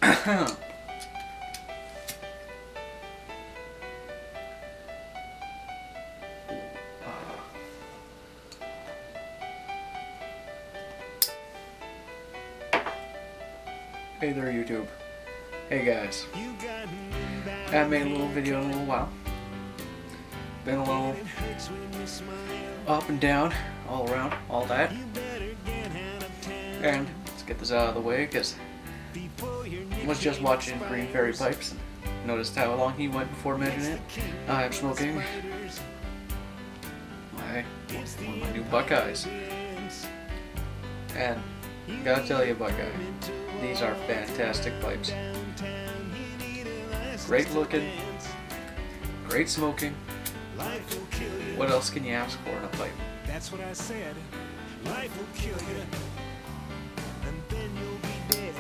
Hey there, YouTube. Hey guys. I haven't made a little video in a little while. Been a little up and down, all around, all that. And let's get this out of the way, because I was just watching Green Fairy Pipes and noticed how long he went before measuring it. I'm smoking one of my new Buckeyes. And gotta tell you, Buckeye, these are fantastic pipes. Great looking, great smoking. What else can you ask for in a pipe? That's what I said. Life will kill you, and then you'll be dead.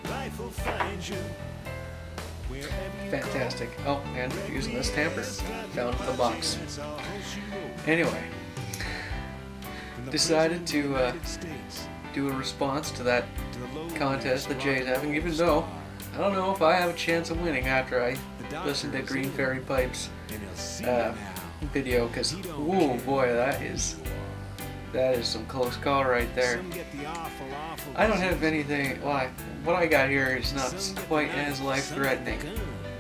Life will find you. Fantastic. Oh, and using this tamper found in the box. Anyway, decided to do a response to that contest that Jay's having, even though I don't know if I have a chance of winning after I listen to Green Fairy Pipes video, because whoa boy, that is some close call right there. I don't have anything, well, what I got here is not quite as life-threatening.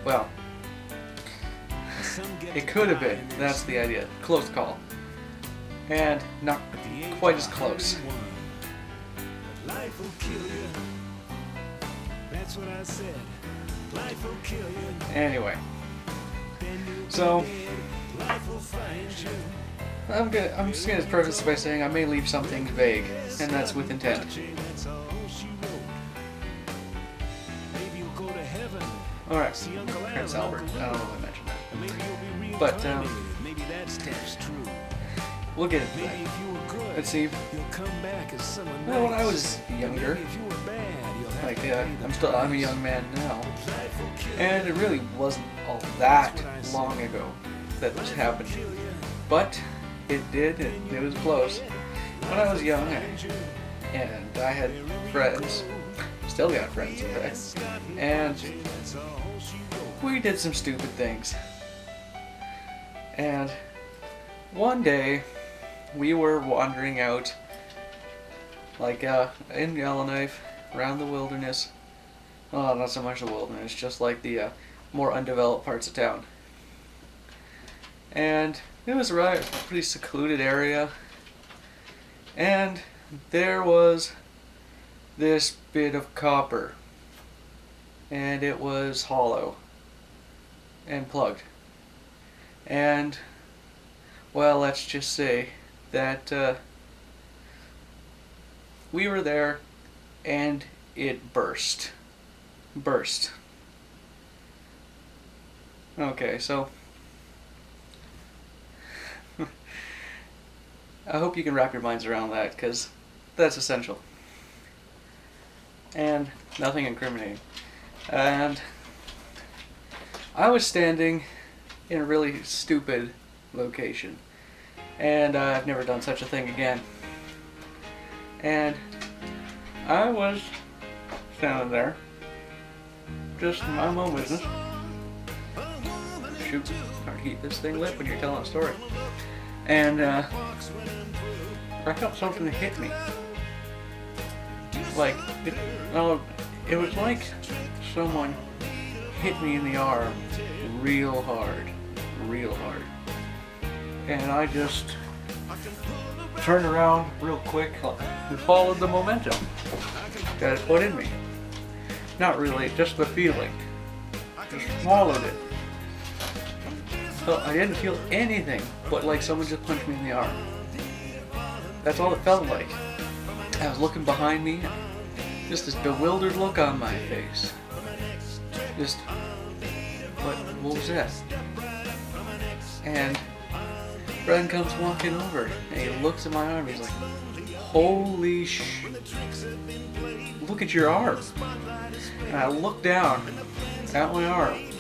Well, it could have been, that's the idea. Close call. And not quite as close. Life will kill you. That's what I said. Life will kill you. Anyway, so I'm just gonna preface by saying I may leave something vague, and that's with intent. Alright, Prince Albert. I don't know if I mentioned that. But we'll get into that. Let's see. Well, when I was younger, like I'm a young man now, and it really wasn't all that long ago that this happened, but it did, and it was close. When I was young, and I had friends, still got friends in fact, and we did some stupid things. And one day, we were wandering out, like in Yellowknife, around the wilderness. Well, not so much the wilderness, just like the more undeveloped parts of town. And it was a pretty secluded area. And there was this bit of copper. And it was hollow. And plugged. And, well, let's just say that we were there and it burst. Okay, so I hope you can wrap your minds around that, because that's essential. And nothing incriminating. And I was standing in a really stupid location. And I've never done such a thing again. And I was standing there, just my own business. Shoot, hard to keep this thing lit when you're telling a story. And I felt something hit me. Like, it was like someone hit me in the arm real hard. And I just turned around real quick and followed the momentum that it put in me. Not really, just the feeling. Just swallowed it. So I didn't feel anything but like someone just punched me in the arm. That's all it felt like. I was looking behind me, just this bewildered look on my face. Just, what was that? And friend comes walking over, and he looks at my arm, he's like, holy look at your arm. And I look down at my arm,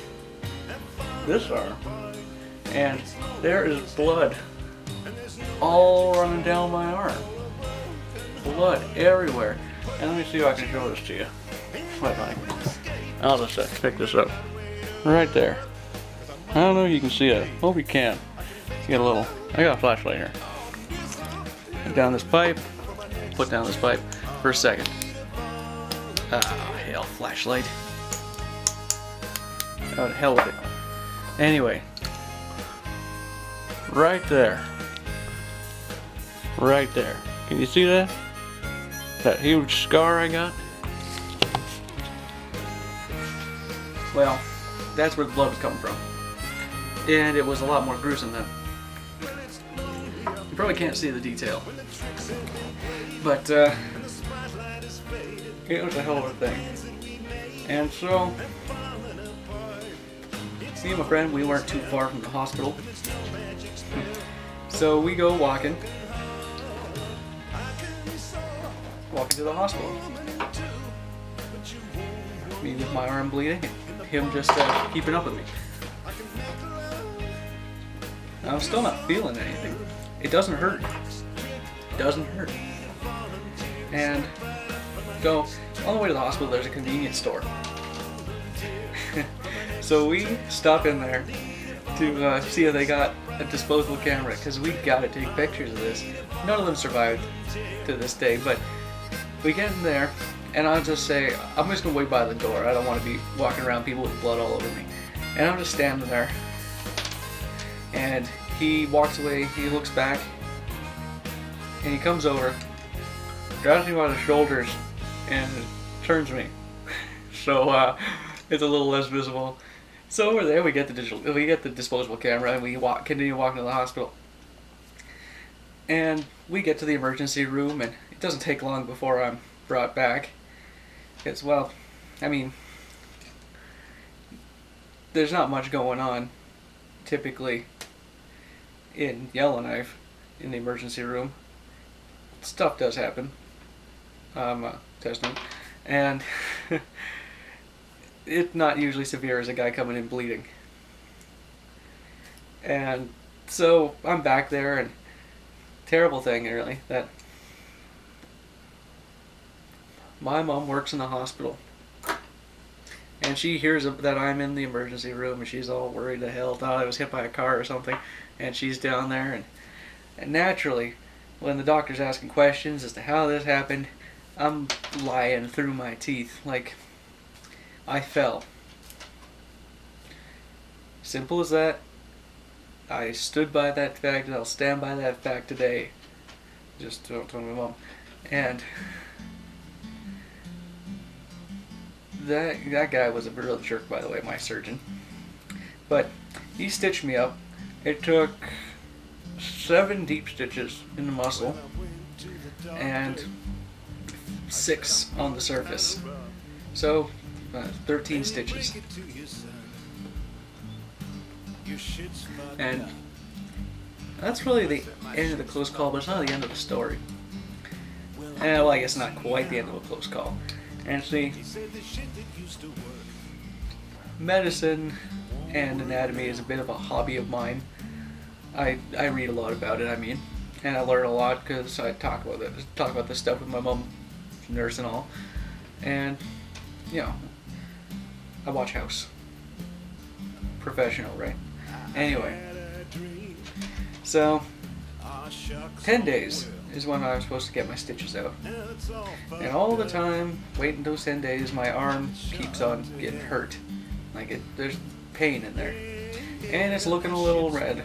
this arm, and there is blood all running down my arm. Blood everywhere. And let me see if I can show this to you. Wait, I'll just pick this up. Right there. I don't know if you can see it. Hope you can. Get a little. I got a flashlight here. Put down this pipe. Put down this pipe for a second. Ah, hell, flashlight. Oh, the hell with it. Anyway. Right there. Right there. Can you see that? That huge scar I got? Well, that's where the blood was coming from. And it was a lot more gruesome than. You probably can't see the detail. But, it was a hell of a thing. And so, me and my friend, we weren't too far from the hospital. So we go walking. Walking to the hospital. Me with my arm bleeding, and him just keeping up with me. I'm still not feeling anything. It doesn't hurt. It doesn't hurt. And go on the way to the hospital. There's a convenience store. So we stop in there to see if they got a disposable camera, because we gotta take pictures of this. None of them survived to this day, but we get in there, and I'll just say, I'm just gonna wait by the door. I don't want to be walking around people with blood all over me. And I'm just standing there, and he walks away, he looks back, and he comes over, grabs me by the shoulders, and turns me. So it's a little less visible. So over there we get the disposable camera, and we continue walking to the hospital. And we get to the emergency room, and it doesn't take long before I'm brought back. It's, well, I mean, there's not much going on typically in Yellowknife in the emergency room. Stuff does happen. Testing. And it's not usually severe as a guy coming in bleeding. And so I'm back there, and terrible thing really, that my mom works in the hospital, and she hears that I'm in the emergency room, and she's all worried to hell, thought I was hit by a car or something, and she's down there, and naturally when the doctor's asking questions as to how this happened, I'm lying through my teeth like I fell. Simple as that. I stood by that fact, and I'll stand by that fact today. Just told my mom. And that guy was a real jerk, by the way, my surgeon. But he stitched me up. It took 7 deep stitches in the muscle and 6 on the surface. So 13 stitches. And that's really the end of the close call, but it's not the end of the story. And, well, I guess not quite the end of a close call. And see, medicine and anatomy is a bit of a hobby of mine. I read a lot about it, I mean, and I learn a lot because I talk about this stuff with my mom, nurse and all. And, you know, I watch House. Professional, right? Anyway, so 10 days is when I was supposed to get my stitches out, and all the time waiting those 10 days, my arm keeps on getting hurt. Like there's pain in there, and it's looking a little red,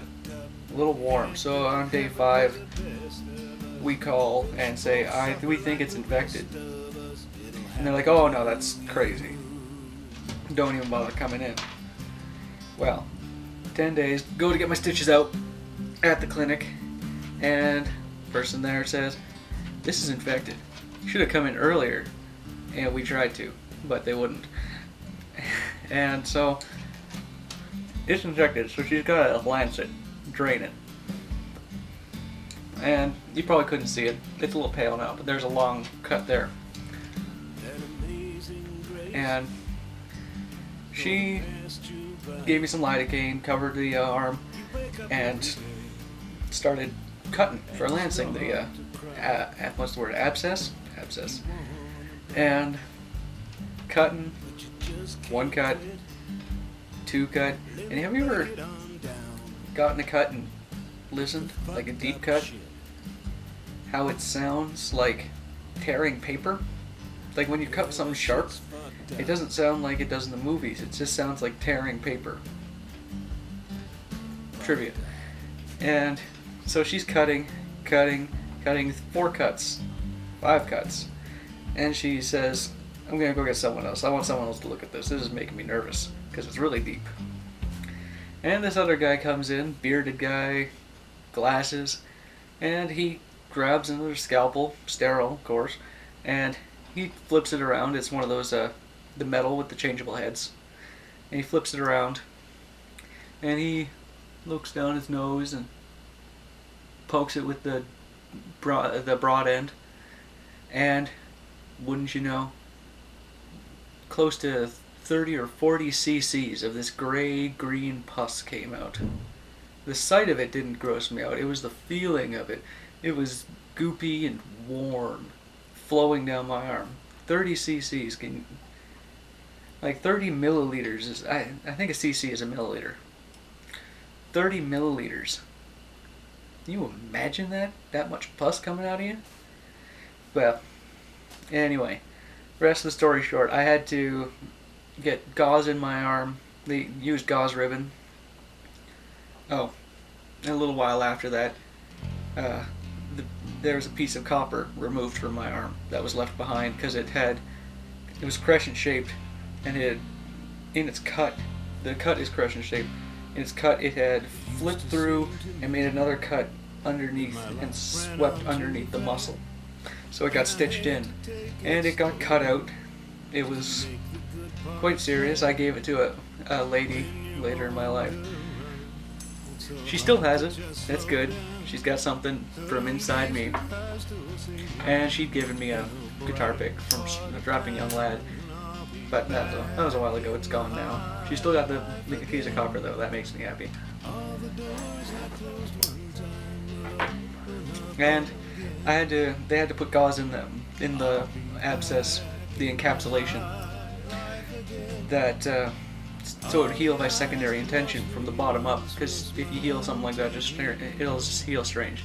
a little warm. So on day 5, we call and say, we think it's infected, and they're like, oh no, that's crazy. Don't even bother coming in. Well, 10 days, go to get my stitches out at the clinic, and the person there says, this is infected. You should have come in earlier. And we tried to, but they wouldn't. And so, it's infected, so she's got a lancet, drain it. And you probably couldn't see it. It's a little pale now, but there's a long cut there. And she gave me some lidocaine, covered the arm, and started cutting for lancing the what's the word, abscess, and cutting one cut, two cut. And have you ever gotten a cut and listened, like a deep cut? How it sounds like tearing paper? Like when you cut something sharp, it doesn't sound like it does in the movies. It just sounds like tearing paper. Trivia. And so she's cutting 4 cuts, 5 cuts. And she says, I'm going to go get someone else. I want someone else to look at this. This is making me nervous because it's really deep. And this other guy comes in, bearded guy, glasses, and he grabs another scalpel, sterile of course, and he flips it around. It's one of those, the metal with the changeable heads. And he flips it around, and he looks down his nose and pokes it with the broad end, and wouldn't you know, close to 30 or 40 cc's of this gray-green pus came out. The sight of it didn't gross me out. It was the feeling of it. It was goopy and warm, flowing down my arm. 30 cc's, like 30 milliliters is, I think a cc is a milliliter. 30 milliliters. Can you imagine that? That much pus coming out of you? Well, anyway, rest of the story short, I had to get gauze in my arm. They used gauze ribbon. Oh, and a little while after that, there was a piece of copper removed from my arm that was left behind because it was crescent shaped, and in its cut, the cut is crescent shaped. In its cut, it had flipped through and made another cut underneath and swept underneath the muscle. So it got stitched in, and it got cut out. It was quite serious. I gave it to a lady later in my life. She still has it. That's good. She's got something from inside me. And she'd given me a guitar pick from a dropping young lad. But that was a while ago. It's gone now. She's still got the piece of copper though. That makes me happy. And they had to put gauze in the abscess, the encapsulation, that so it would heal by secondary intention from the bottom up. Because if you heal something like that, it'll just heal strange.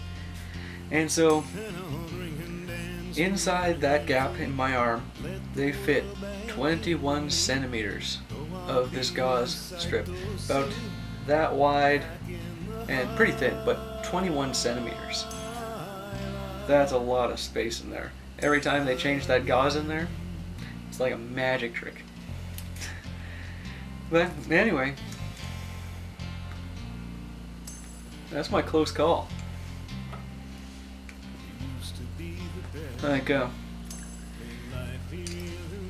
And so inside that gap in my arm, they fit 21 centimeters of this gauze strip, about that wide and pretty thin, but 21 centimeters. That's a lot of space in there. Every time they change that gauze in there, it's like a magic trick. But anyway, that's my close call. Like,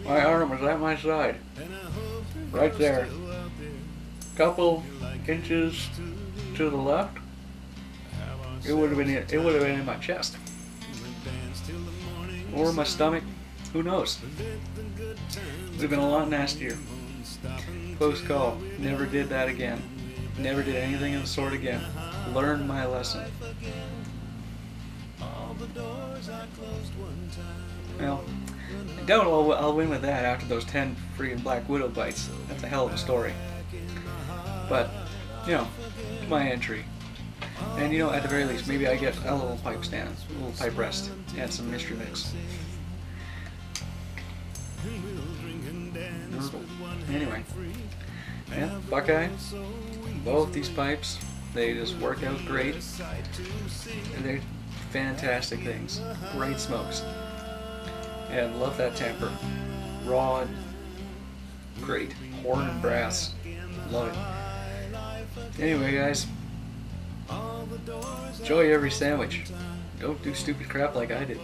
my arm was at my side, right there. Couple inches to the left, it would have been in my chest, or my stomach. Who knows? Would have been a lot nastier. Close call. Never did that again. Never did anything of the sort again. Learned my lesson. Well, I doubt I'll win with that after those 10 freaking Black Widow bites. That's a hell of a story. But, you know, it's my entry. And you know, at the very least, maybe I get a little pipe stand, a little pipe rest, and some mystery mix. Anyway, yeah, Buckeye, both these pipes, they just work out great. And they're fantastic things. Great smokes. And love that temper. Raw and great. Horn and brass. Love it. Anyway, guys, enjoy every sandwich. Don't do stupid crap like I did.